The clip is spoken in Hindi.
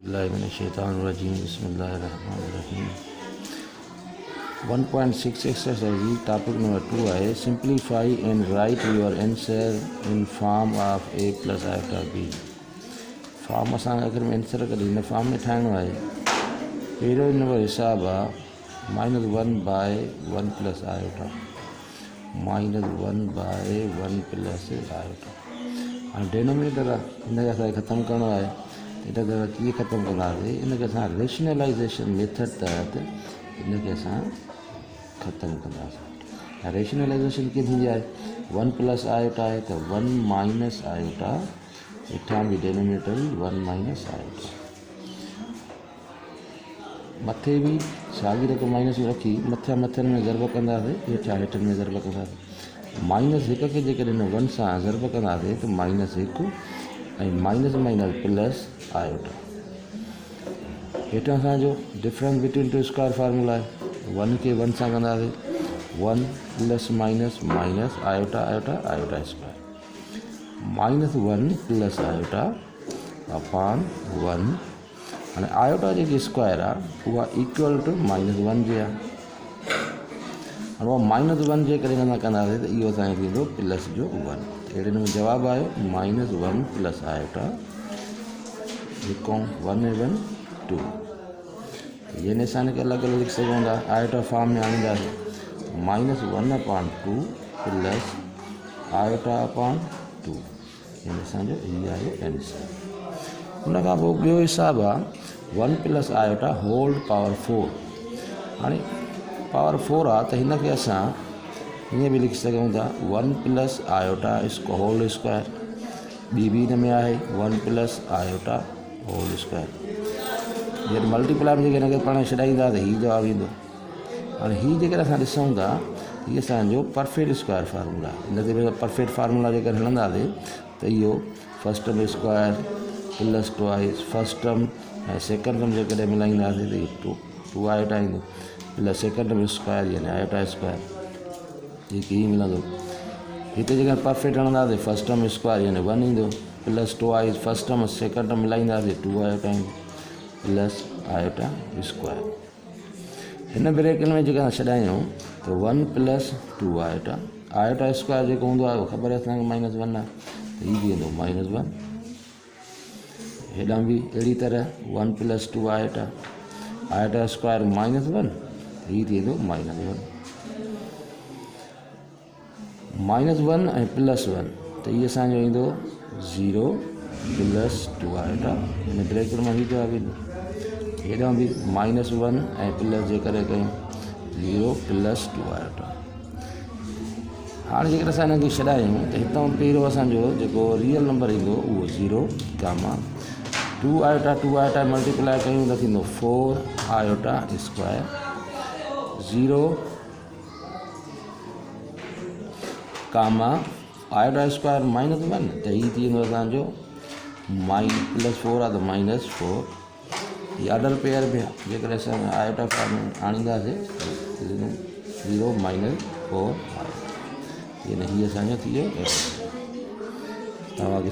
बिस्मिल्लाहिर्रहमानिर्रहीम बिस्मिल्लाहिर्रहमानिर्रहीम 1.6 exercise topic number 2 है simplify and write your answer in form of a plus iota b। Form असां अगर में आंसर कढी हिन फॉर्म में ठाहिणो आहे। पहिरियों नंबर हिसाब आहे -1/1 प्लस आयोटा -1/1 प्लस आयोटा। हाणे डेनोमिनेटर आहे हिनखे असांखे ख़तमु करिणो आहे। हिन खे कीअं ख़तमु कंदासीं? हिनखे असां रेशनलाइज़ेशन मेथड तहत हिनखे असां ख़तमु कंदासीं। रेशनलाइज़ेशन कीअं थींदी आहे? 1 प्लस आयोटा आहे त 1 माइनस आयोटा, हेठां बि डेनोमिनेटर 1 माइनस आयोटा, मथे बि साॻी रक़म माइनस में रखी मथनि में ज़रब कंदासीं, हेठनि में ज़रब कंदासीं। माइनस हिक खे जेकॾहिं 1 सां ज़रब कंदासीं त -1 ऐं माइनस माइनस प्लस आयोटा। हेठां असांजो difference between two square formula आहे। 1 खे 1 सां कंदासीं 1 plus minus minus iota iota iota square, -1 plus iota upon 1। हाणे आयोटा जेकी स्क्वायर आहे उहा इक्वल टू -1 जे आहे। हाणे उहा -1 जे करे असां कंदासीं त इहो असांजो थींदो प्लस जो 1। अहिड़े नमूने जवाबु आयो -1 प्लस आयोटा लिखूं 1 ऐं 1 2। ये निशान के अलग अलग लिख सघूं था। आयोटा फॉर्म में आणींदासीं -1/2 प्लस आयोटा अपॉन 2। ये असांजो इहो आहे आंसर। हुन खां पोइ ॿियो हिसाबु आहे 1 प्लस आयोटा होल पावर 4। हाणे पावर 4 आहे त हिनखे असां हीअं बि लिखी सघूं था 1 प्लस आयोटा होल स्क्वायर। ॿी बि हिन में आहे 1 प्लस आयोटा होल स्क्वायर। जॾहिं मल्टीप्लाई में जेके हिनखे पाण छॾाईंदा त हीउ जवाबु ईंदो। हाणे हीउ जेकर असां ॾिसूं था हीअ असांजो परफेक्ट स्क्वायर फार्मूला आहे। हिनते परफेक्ट फार्मूला जेकर हलंदासीं त इहो first term square plus twice first term ऐं सेकेंड टर्म जेकॾहिं मिलाईंदासीं त इहो 2 आयोटा ईंदो प्लस सेकेंड टर्म स्क्वायर यानी आयोटा स्क्वायर, जेकी ही मिलंदो। हिते जेकर परफेक्ट हणंदासीं फस्ट टर्म स्क्वायर यानी 1 ईंदो plus twice first term second term मिलाईंदासीं 2 आयोटा ईंदो प्लस आयोटा स्क्वायर। हिन ब्रेकन में जेका छॾायूं त 1 प्लस 2 आयोटा, आयोटा स्क्वायर जेको हूंदो आहे उहो ख़बर आहे असांखे -1 आहे त हीउ बि ईंदो -1। हेॾां बि अहिड़ी तरह 1 प्लस 2 आयोटा, आयोटा स्क्वायर -1 हीउ थींदो -1 ऐं +1 त इहो असांजो ईंदो 0 प्लस 2 आयोटा। हिन ब्रेकेट मां हीउ जवाबु ईंदो। हेॾां बि -1 ऐं प्लस जे करे कयूं 0 प्लस 2 आयोटा। हाणे जेकर असां हिनखे छॾायूं त हितां पहिरियों असांजो जेको रियल नंबर ईंदो उहो 0 कामा 2 आयोटा मल्टीप्लाई कयूं त थींदो 4 आयोटा स्क्वायर 0 कामा आयोटा स्क्वायर -1 त हीउ थी वेंदो असांजो +4 आहे त -4। हीअ ऑर्डर पेयर बि आहे। जेकर असां आयोटा फॉर्म में आणींदासीं 0 - 4 यानी हीअ असांजो थी वियो तव्हांखे।